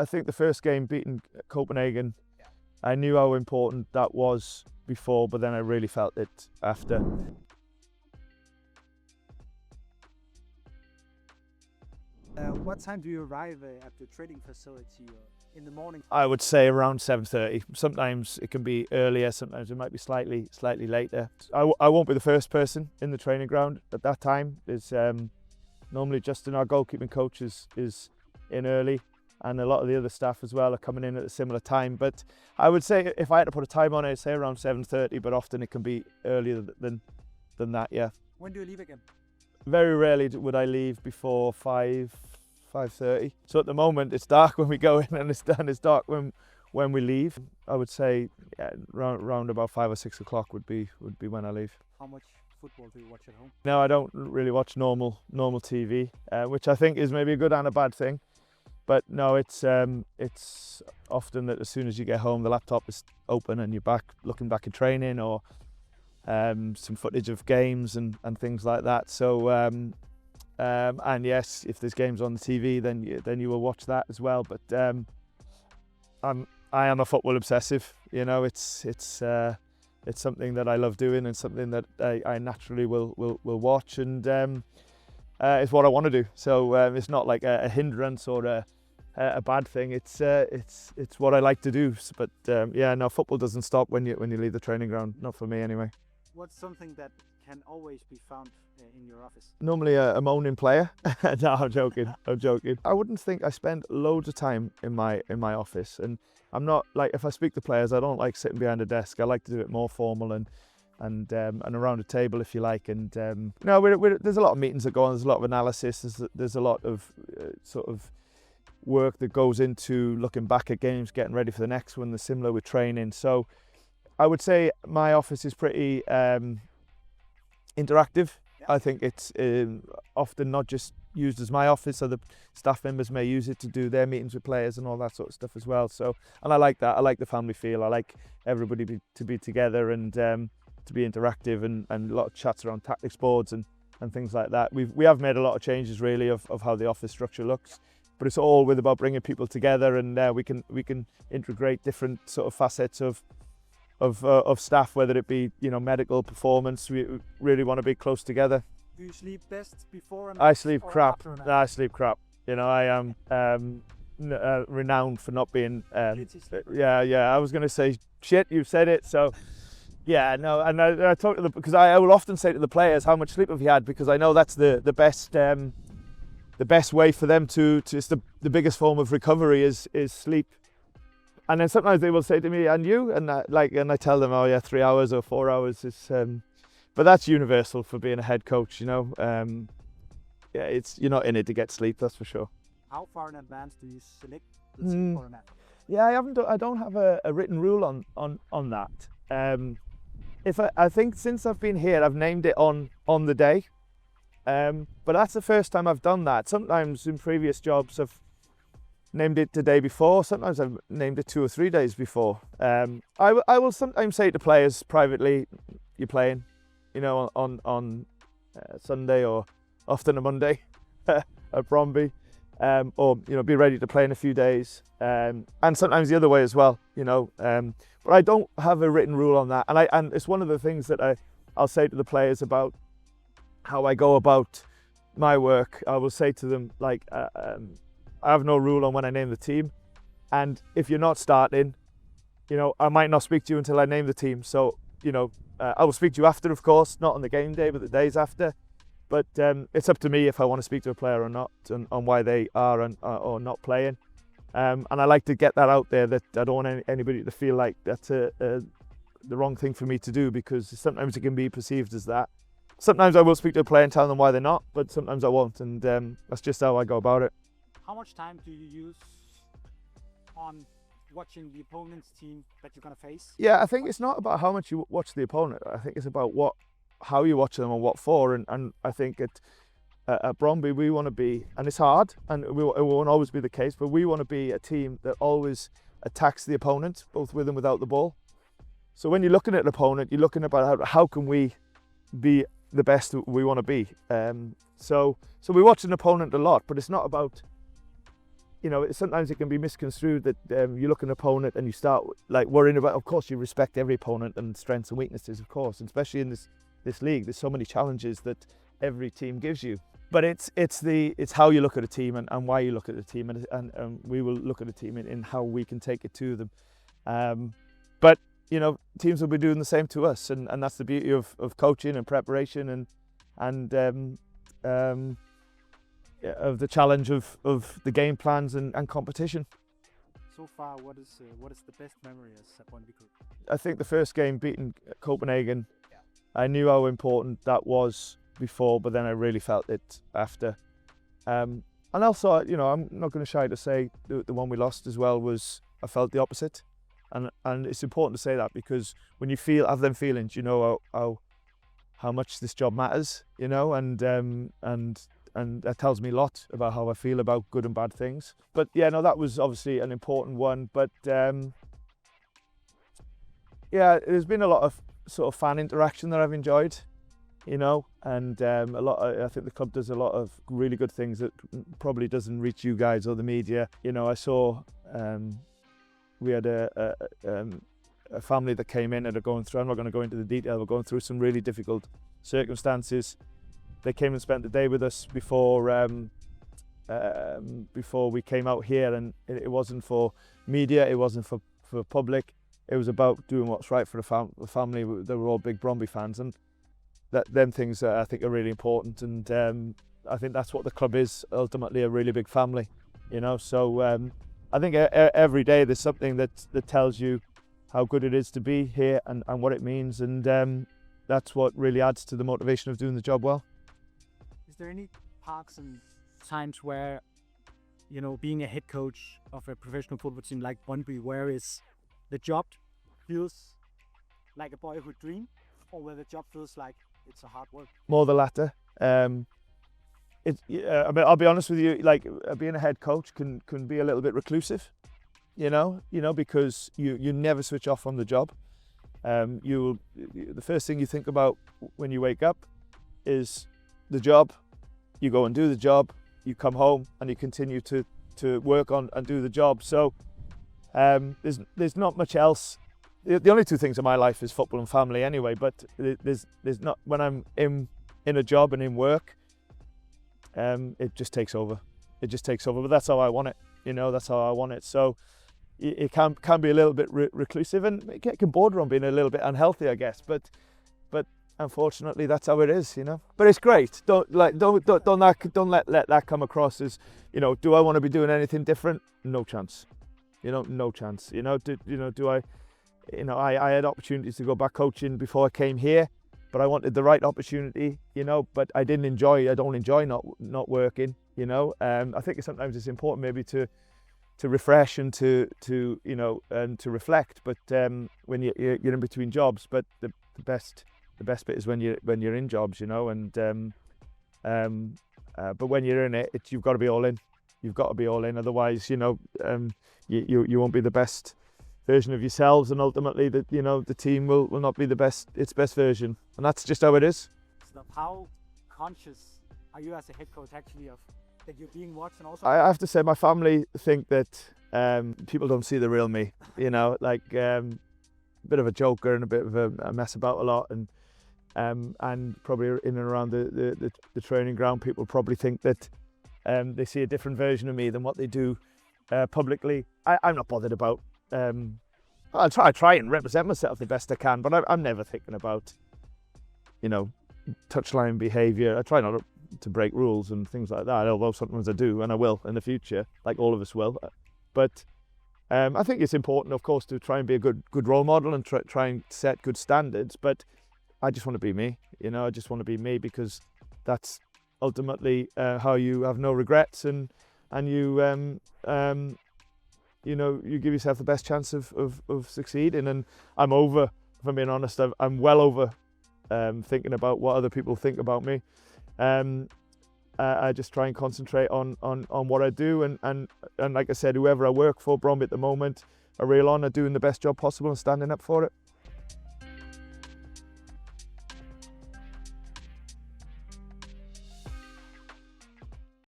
I think the first game beating Copenhagen, I knew how important that was before, but then I really felt it after. What time do you arrive at the training facility in the morning? I would say around 7:30. Sometimes it can be earlier, sometimes it might be slightly later. I won't be the first person in the training ground at that time. There's normally Justin, our goalkeeping coach, is in early, and a lot of the other staff as well are coming in at a similar time. But I would say if I had to put a time on it, I'd say around 7:30, but often it can be earlier than that, yeah. When do you leave again? Very rarely would I leave before 5:30. So at the moment it's dark when we go in, and it's dark when we leave. I would say round about 5 or 6 o'clock would be when I leave. How much football do you watch at home? No, I don't really watch normal TV, which I think is maybe a good and a bad thing. But no, it's often that as soon as you get home, the laptop is open and you're looking back at training or some footage of games and things like that. So and yes, if there's games on the TV, then you will watch that as well. But I am a football obsessive. You know, it's something that I love doing and something that I naturally will watch, and it's what I want to do. So it's not like a hindrance or a bad thing. It's what I like to do. But yeah, no, football doesn't stop when you leave the training ground. Not for me anyway. What's something that can always be found in your office? Normally a moaning player. No, I'm joking. I wouldn't think I spend loads of time in my office, and I'm not like, if I speak to players, I don't like sitting behind a desk. I like to do it more formal and around a table, if you like. And no, there's a lot of meetings that go on. There's a lot of analysis. There's a lot of sort of work that goes into looking back at games, getting ready for the next one. There's similar with training. So I would say my office is pretty interactive. I think it's often not just used as my office. Other staff members may use it to do their meetings with players and all that sort of stuff as well. So, and I like that. I like the family feel. I like everybody to be together and to be interactive, and a lot of chats around tactics boards and things like that. We have made a lot of changes really of how the office structure looks, but it's all about bringing people together, and we can integrate different sort of facets of staff, whether it be, you know, medical, performance. We really want to be close together. Do you sleep best before and I sleep crap. after an No, I sleep crap. You know, I am renowned for not being. Yeah. I was going to say shit. You said it. So yeah, no. And I talk to because I will often say to the players, how much sleep have you had? Because I know that's the best way for them to. It's the biggest form of recovery is sleep. And then sometimes they will say to me, "And you?" And I tell them, "Oh yeah, 3 hours or 4 hours is." But that's universal for being a head coach, you know. Yeah, you're not in it to get sleep, that's for sure. How far in advance do you select the team for a match? Yeah, I don't have a written rule on that. I think since I've been here, I've named it on the day. But that's the first time I've done that. Sometimes in previous jobs I've named it the day before. Sometimes I've named it 2 or 3 days before. I will sometimes say to players privately, "You're playing, you know, on Sunday or often a Monday at Bromby, or you know, be ready to play in a few days." And sometimes the other way as well, you know. But I don't have a written rule on that, and it's one of the things that I'll say to the players about how I go about my work. I will say to them, like, I have no rule on when I name the team, and if you're not starting, you know, I might not speak to you until I name the team. So, you know, I will speak to you after, of course, not on the game day, but the days after. But it's up to me if I want to speak to a player or not, on why they are or not playing. And I like to get that out there, that I don't want anybody to feel like that's the wrong thing for me to do, because sometimes it can be perceived as that. Sometimes I will speak to a player and tell them why they're not, but sometimes I won't, and that's just how I go about it. How much time do you use on watching the opponent's team that you're going to face? Yeah, I think it's not about how much you watch the opponent. I think it's about how you watch them and what for. And I think at Bromby we want to be, and it's hard, and it won't always be the case, but we want to be a team that always attacks the opponent, both with and without the ball. So when you're looking at an opponent, you're looking about how can we be the best that we want to be. So we watch an opponent a lot, but it's not about sometimes it can be misconstrued that you look at an opponent and you start like worrying about. Of course, you respect every opponent and strengths and weaknesses, of course, and especially in this league. There's so many challenges that every team gives you. But it's how you look at a team and why you look at the team, and we will look at a team in how we can take it to them. But teams will be doing the same to us, and that's the beauty of coaching and preparation and of the challenge of the game plans and competition. So far, what is the best memory as a Bold.dk? I think the first game beating Copenhagen, I knew how important that was before, but then I really felt it after. And also, I'm not going to shy to say the one we lost as well I felt the opposite. And it's important to say that, because when you have them feelings, you know how much this job matters, and that tells me a lot about how I feel about good and bad things. But that was obviously an important one. But there's been a lot of sort of fan interaction that I've enjoyed, and I think the club does a lot of really good things that probably doesn't reach you guys or the media. I saw we had a family that came in and are going through, I'm not going to go into the detail, we're going through some really difficult circumstances. They came and spent the day with us before we came out here, and it wasn't for media, it wasn't for public, it was about doing what's right for the family. They were all big Bromby fans, and them things I think are really important, and I think that's what the club is, ultimately a really big family, so I think every day there's something that tells you how good it is to be here and what it means, and that's what really adds to the motivation of doing the job well. Is there any parts and times where, being a head coach of a professional football team like Bold.dk, where the job feels like a boyhood dream, or where the job feels like it's a hard work? More the latter. I'll be honest with you, like being a head coach can be a little bit reclusive, because you never switch off from the job. The first thing you think about when you wake up is the job. You go and do the job, you come home and you continue to work on and do the job. So there's not much else. The only two things in my life is football and family anyway, but there's not, when I'm in a job and in work, it just takes over. But that's how I want it, that's how I want it. So it can be a little bit reclusive, and it can border on being a little bit unhealthy, I guess, but unfortunately that's how it is, But it's great. Don't let that come across as, do I want to be doing anything different? No chance. No chance. Do I I had opportunities to go back coaching before I came here, but I wanted the right opportunity, but I don't enjoy not working, I think sometimes it's important maybe to refresh and to reflect, but when you're in between jobs, but the best bit is when you're in jobs, but when you're in it, you've got to be all in. Otherwise, you won't be the best version of yourselves, and ultimately the team will not be its best version, and that's just how it is. So how conscious are you as a head coach actually of that you're being watched? And also, I have to say my family think that people don't see the real me, like a bit of a joker and a bit of a mess about a lot, and probably in and around the training ground, people probably think that they see a different version of me than what they do publicly. I'm not bothered about. I try and represent myself the best I can, but I'm never thinking about, touchline behaviour. I try not to break rules and things like that, although sometimes I do, and I will in the future, like all of us will. But I think it's important, of course, to try and be a good role model and try and set good standards. But I just want to be me, I just want to be me, because that's ultimately how you have no regrets, and you you give yourself the best chance of succeeding. And I'm over, if I'm being honest, I'm well over thinking about what other people think about me. I just try and concentrate on what I do, and like I said, whoever I work for, Bromby at the moment, a real honour doing the best job possible and standing up for it.